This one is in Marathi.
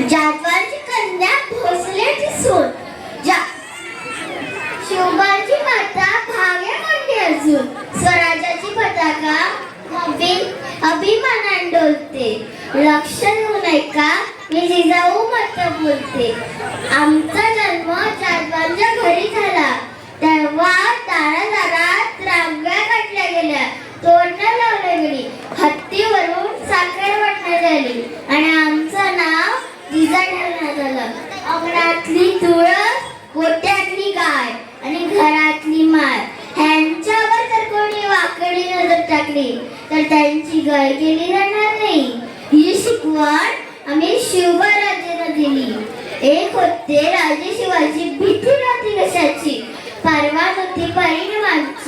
जाधवांची कन्या भोसलेची सून, शिवबांची माता भाग्य कोणती अजून, स्वराज्याची पताका अभिमानान डोलते, लक्ष देऊ नये का मी जिजाऊ मत बोलते. आमचा जन्म जाधवांच्या घरी झाला, तेव्हा दारादारात रांगोळ्या काढल्या गेल्या, तोरणं लावली गेली, हत्तीवरून साखर वाटण्यात आली आणि आमचं नाव जिजा ठेवण्यात आलं. अंगणातली तुळस, गोट्यातली गाय आणि घरातली माय ह्यांच्यावर जर कोणी वाकडी नजर टाकली तर त्यांची गय केली जाणार नाही. ही शिकवण आम्ही शिवराज्यानं दिली. एक होते राजे शिवाजी, भीती नव्हती कशाची, परवा नव्हती परिणामाची.